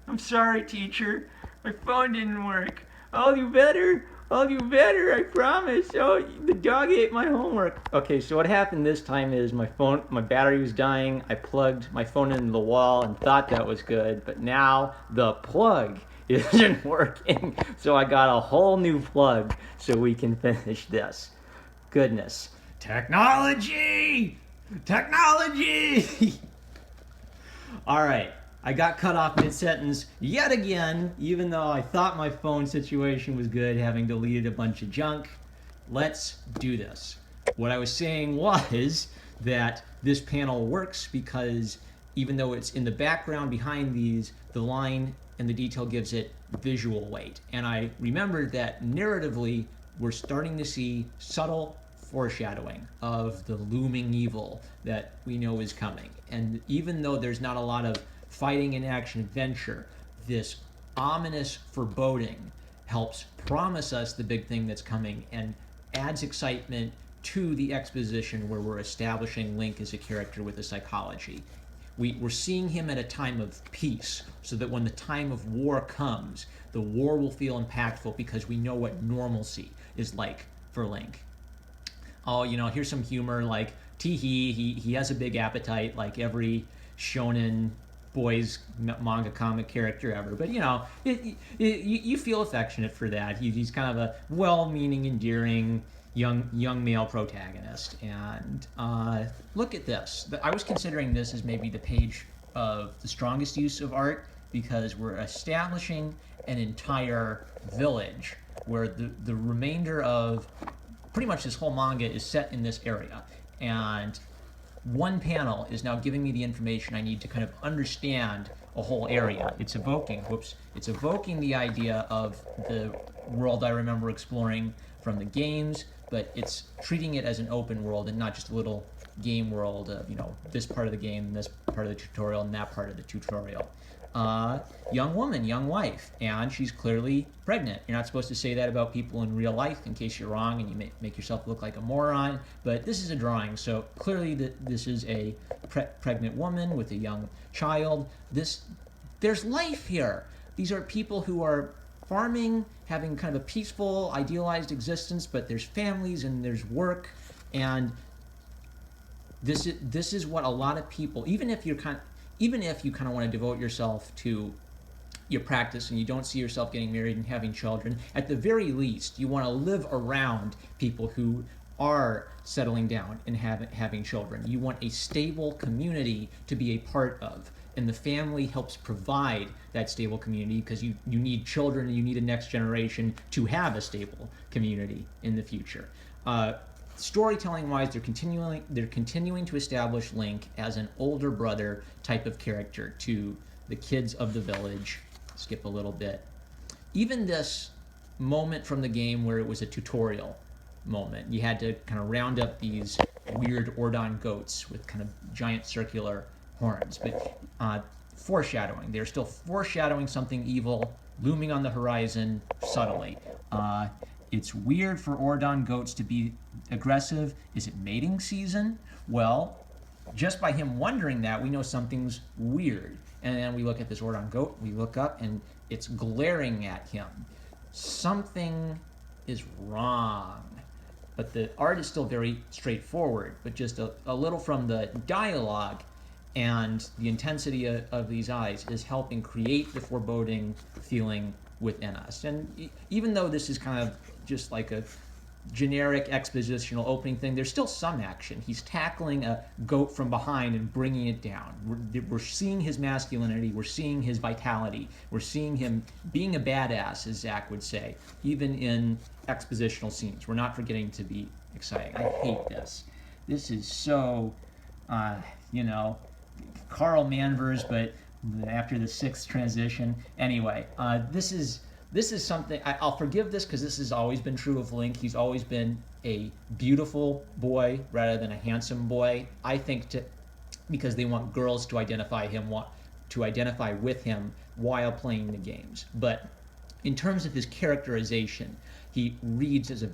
I'm sorry, teacher. My phone didn't work. I'll do better. I'll do better, I promise. Oh, the dog ate my homework. Okay, so what happened this time is my battery was dying. I plugged my phone into the wall and thought that was good, but now the plug isn't working. So I got a whole new plug so we can finish this. Goodness. Technology! Technology! All right. I got cut off mid-sentence yet again, even though I thought my phone situation was good, having deleted a bunch of junk. Let's do this. What I was saying was that this panel works because even though it's in the background behind these, the line and the detail gives it visual weight. And I remembered that narratively, we're starting to see subtle foreshadowing of the looming evil that we know is coming. And even though there's not a lot of fighting and action adventure, this ominous foreboding helps promise us the big thing that's coming and adds excitement to the exposition where we're establishing Link as a character with a psychology. We're seeing him at a time of peace so that when the time of war comes, the war will feel impactful because we know what normalcy is like for Link. Oh, here's some humor like, tee-hee, he has a big appetite like every shonen boys manga comic character ever, but you feel affectionate for that. He's kind of a well-meaning, endearing young male protagonist. And look at this. I was considering this as maybe the page of the strongest use of art because we're establishing an entire village where the remainder of pretty much this whole manga is set in this area. And one panel is now giving me the information I need to kind of understand a whole area. It's evoking the idea of the world I remember exploring from the games, but it's treating it as an open world and not just a little game world of, this part of the game, this part of the tutorial, and that part of the tutorial. Young woman, young wife, and she's clearly pregnant. You're not supposed to say that about people in real life in case you're wrong and you make yourself look like a moron, but this is a drawing, so clearly this is a pregnant woman with a young child. There's life here. These are people who are farming, having kind of a peaceful, idealized existence, but there's families and there's work, and this is what a lot of people, even if you kind of want to devote yourself to your practice and you don't see yourself getting married and having children, at the very least, you want to live around people who are settling down and having children. You want a stable community to be a part of. And the family helps provide that stable community because you need children and you need a next generation to have a stable community in the future. Storytelling-wise, they're continuing to establish Link as an older brother type of character to the kids of the village. Skip a little bit. Even this moment from the game where it was a tutorial moment, you had to kind of round up these weird Ordon goats with kind of giant circular horns, but foreshadowing. They're still foreshadowing something evil looming on the horizon subtly. It's weird for Ordon goats to be aggressive. Is it mating season? Well, just by him wondering that, we know something's weird. And then we look at this Ordon goat, we look up, and it's glaring at him. Something is wrong. But the art is still very straightforward, but just a little from the dialogue and the intensity of these eyes is helping create the foreboding feeling within us. And even though this is kind of just like a generic expositional opening thing, there's still some action. He's tackling a goat from behind and bringing it down. We're seeing his masculinity. We're seeing his vitality. We're seeing him being a badass, as Zach would say, even in expositional scenes. We're not forgetting to be exciting. I hate this. This is so, Carl Manvers, but after the sixth transition. Anyway, this is something, I'll forgive this because this has always been true of Link. He's always been a beautiful boy rather than a handsome boy. I think because they want girls to identify with him while playing the games. But in terms of his characterization, he reads as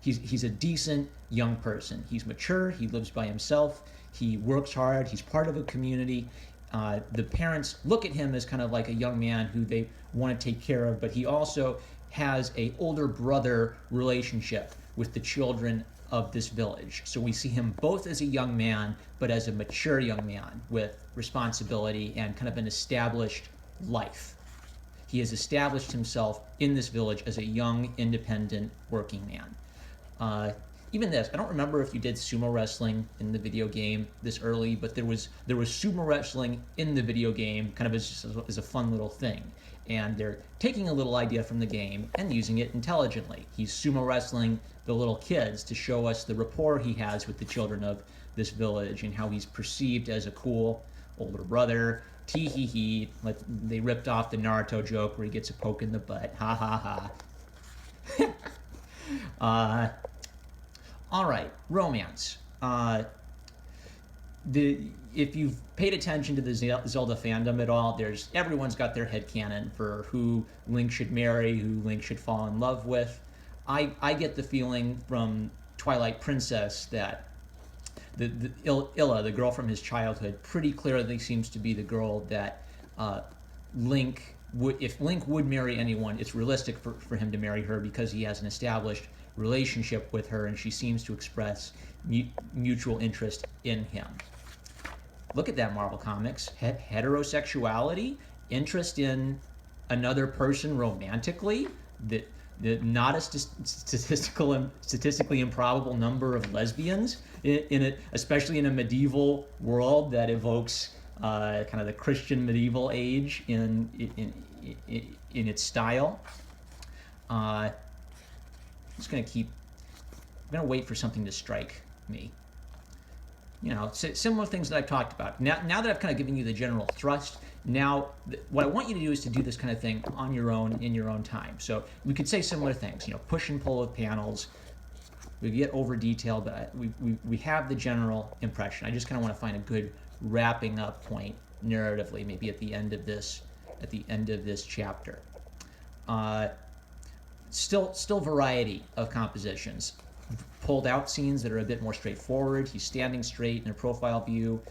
he's a decent young person. He's mature, he lives by himself, he works hard, he's part of a community. the parents look at him as kind of like a young man who they want to take care of, but he also has a older brother relationship with the children of this village. So we see him both as a young man, but as a mature young man with responsibility and kind of an established life. He has established himself in this village as a young, independent, working man. Even this, I don't remember if you did sumo wrestling in the video game this early, but there was sumo wrestling in the video game, kind of as a fun little thing. And they're taking a little idea from the game and using it intelligently. He's sumo wrestling the little kids to show us the rapport he has with the children of this village and how he's perceived as a cool older brother. Tee hee hee. They ripped off the Naruto joke where he gets a poke in the butt. Ha ha ha. All right, romance. If you've paid attention to the Zelda fandom at all, everyone's got their headcanon for who Link should marry, who Link should fall in love with. I get the feeling from Twilight Princess that Illa, the girl from his childhood, pretty clearly seems to be the girl that Link would, if Link would marry anyone, it's realistic for him to marry her because he has an established relationship with her and she seems to express mutual interest in him. Look at that, Marvel Comics. Heterosexuality, interest in another person romantically, not a statistically improbable number of lesbians in it, especially in a medieval world that evokes kind of the Christian medieval age in its style. I'm gonna wait for something to strike me. You know, similar things that I've talked about. Now that I've kind of given you the general thrust, now what I want you to do is to do this kind of thing on your own, in your own time. So we could say similar things, you know, push and pull with panels. We get over detailed, but we have the general impression. I just kind of want to find a good wrapping up point narratively, maybe at the end of this chapter. Still variety of compositions. Pulled out scenes that are a bit more straightforward. He's standing straight in a profile view.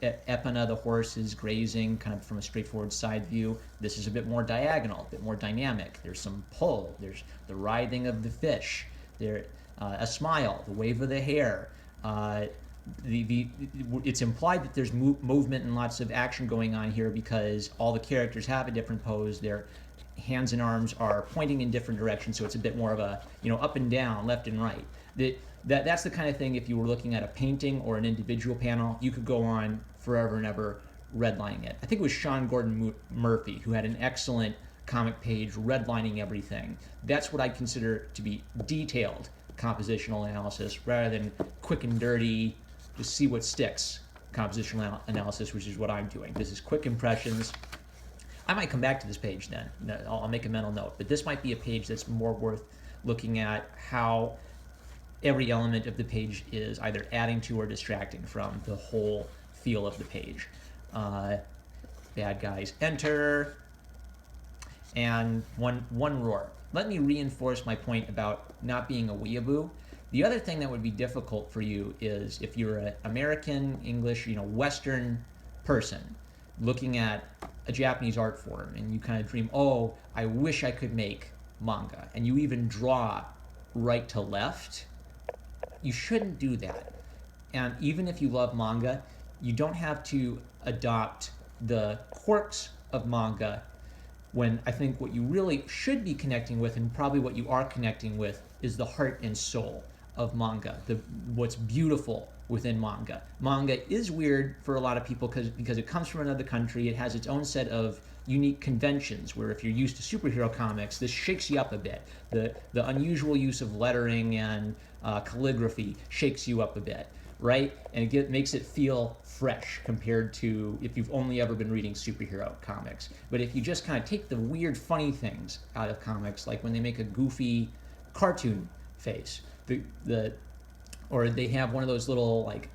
Epona, the horse, is grazing kind of from a straightforward side view. This is a bit more diagonal, a bit more dynamic. There's some pull. There's the writhing of the fish. There, a smile, the wave of the hair. It's implied that there's movement and lots of action going on here because all the characters have a different pose. Their hands and arms are pointing in different directions, so it's a bit more of a, you know, up and down, left and right. That's the kind of thing, if you were looking at a painting or an individual panel, you could go on forever and ever redlining it. I think it was Sean Gordon Murphy who had an excellent comic page redlining everything. That's what I consider to be detailed compositional analysis rather than quick and dirty, just see what sticks compositional analysis, which is what I'm doing. This is quick impressions. I might come back to this page then. I'll make a mental note. But this might be a page that's more worth looking at how every element of the page is either adding to or distracting from the whole feel of the page. Bad guys enter, and one roar. Let me reinforce my point about not being a weeaboo. The other thing that would be difficult for you is if you're an American, English, you know, Western person looking at a Japanese art form and you kind of dream, oh, I wish I could make manga, and you even draw right to left. You shouldn't do that. And even if you love manga, you don't have to adopt the quirks of manga when I think what you really should be connecting with, and probably what you are connecting with, is the heart and soul of manga, what's beautiful within manga. Manga is weird for a lot of people because it comes from another country. It has its own set of unique conventions where if you're used to superhero comics, this shakes you up a bit. The unusual use of lettering and calligraphy shakes you up a bit, right? And it makes it feel fresh compared to if you've only ever been reading superhero comics. But if you just kind of take the weird, funny things out of comics, like when they make a goofy cartoon face, or they have one of those little, like,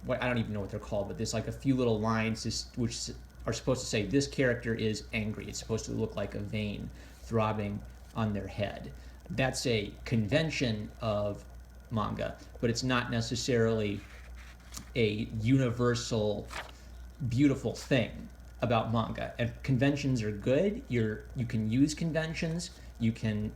I don't even know what they're called, but there's like a few little lines which are supposed to say this character is angry. It's supposed to look like a vein throbbing on their head. That's a convention of manga, but it's not necessarily a universal beautiful thing about manga. And conventions are good. You can use conventions. You can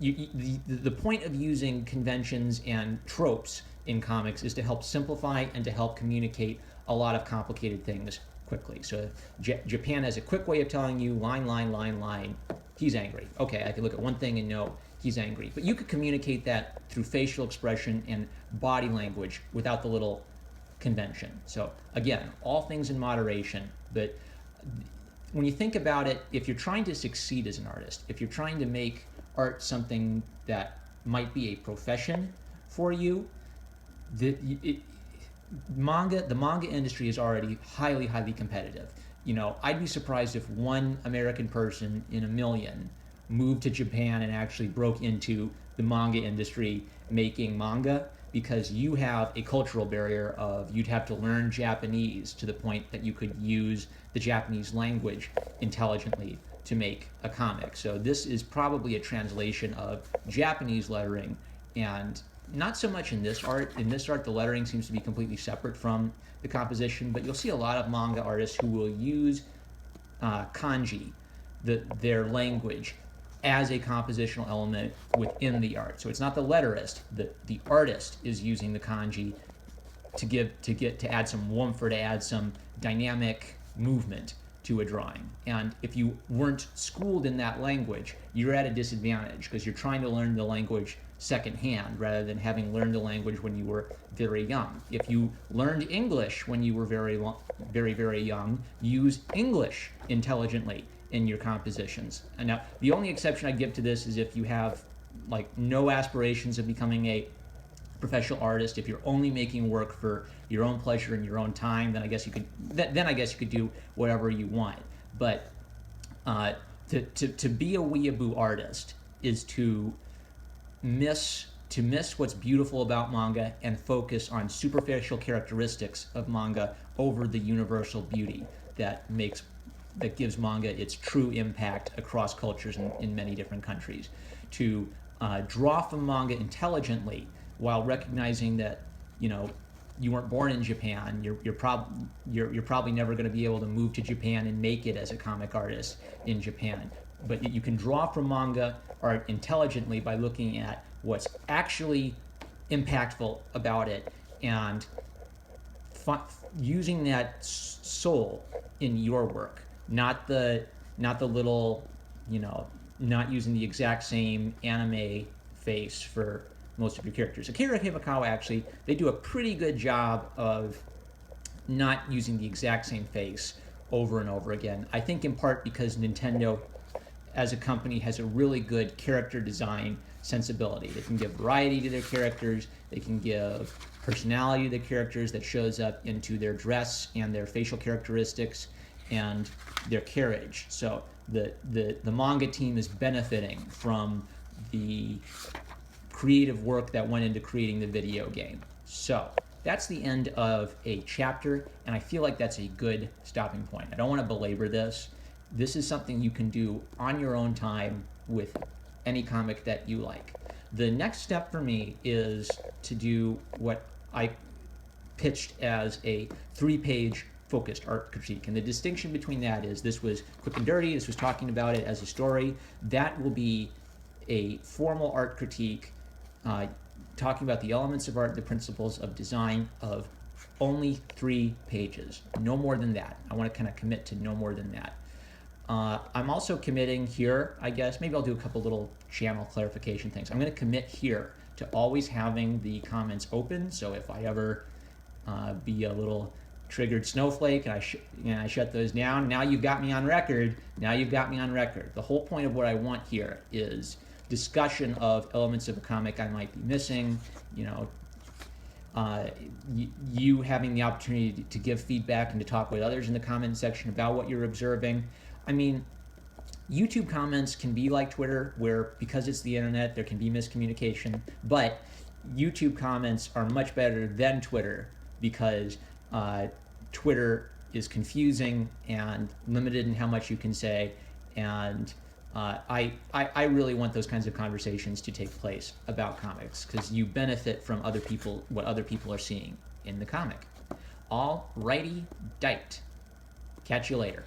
the point of using conventions and tropes in comics is to help simplify and to help communicate a lot of complicated things quickly. So Japan has a quick way of telling you line, he's angry. Okay, I can look at one thing and know he's angry. But you could communicate that through facial expression and body language without the little convention. So again, all things in moderation, but when you think about it, if you're trying to succeed as an artist, if you're trying to make art something that might be a profession for you, the manga industry is already highly competitive. You know, I'd be surprised if one American person in a million moved to Japan and actually broke into the manga industry making manga, because you have a cultural barrier of you'd have to learn Japanese to the point that you could use the Japanese language intelligently to make a comic. So this is probably a translation of Japanese lettering, and not so much in this art. In this art, the lettering seems to be completely separate from the composition, but you'll see a lot of manga artists who will use kanji, their language, as a compositional element within the art. So it's not the letterist, the artist is using the kanji to add some warmth or to add some dynamic movement to a drawing. And if you weren't schooled in that language, you're at a disadvantage because you're trying to learn the language secondhand rather than having learned the language when you were very young. If you learned English when you were very young, use English intelligently in your compositions. And now, the only exception I give to this is if you have like no aspirations of becoming a professional artist. If you're only making work for your own pleasure and your own time, then I guess you could do whatever you want. But to be a weeaboo artist is to miss what's beautiful about manga and focus on superficial characteristics of manga over the universal beauty that gives manga its true impact across cultures in many different countries. To draw from manga intelligently while recognizing that, you know, you weren't born in Japan, you're probably never going to be able to move to Japan and make it as a comic artist in Japan. But you can draw from manga art intelligently by looking at what's actually impactful about it and using that soul in your work, not the little, you know, not using the exact same anime face for most of your characters. Akira Himakawa, actually, they do a pretty good job of not using the exact same face over and over again. I think in part because Nintendo as a company has a really good character design sensibility. They can give variety to their characters, they can give personality to the characters that shows up into their dress and their facial characteristics and their carriage. So the manga team is benefiting from the creative work that went into creating the video game. So that's the end of a chapter, and I feel like that's a good stopping point. I don't want to belabor this. This is something you can do on your own time with any comic that you like. The next step for me is to do what I pitched as a 3-page focused art critique. And the distinction between that is this was quick and dirty, this was talking about it as a story. That will be a formal art critique talking about the elements of art, the principles of design of only 3 pages. No more than that. I want to kind of commit to no more than that. I'm also committing here, I guess, maybe I'll do a couple little channel clarification things. I'm going to commit here to always having the comments open, so if I ever be a little triggered snowflake and I shut those down, now you've got me on record. Now you've got me on record. The whole point of what I want here is discussion of elements of a comic I might be missing, you know, you having the opportunity to give feedback and to talk with others in the comment section about what you're observing. I mean, YouTube comments can be like Twitter, where because it's the internet, there can be miscommunication, but YouTube comments are much better than Twitter because Twitter is confusing and limited in how much you can say, and I really want those kinds of conversations to take place about comics because you benefit from what other people are seeing in the comic. All righty, dite. Catch you later.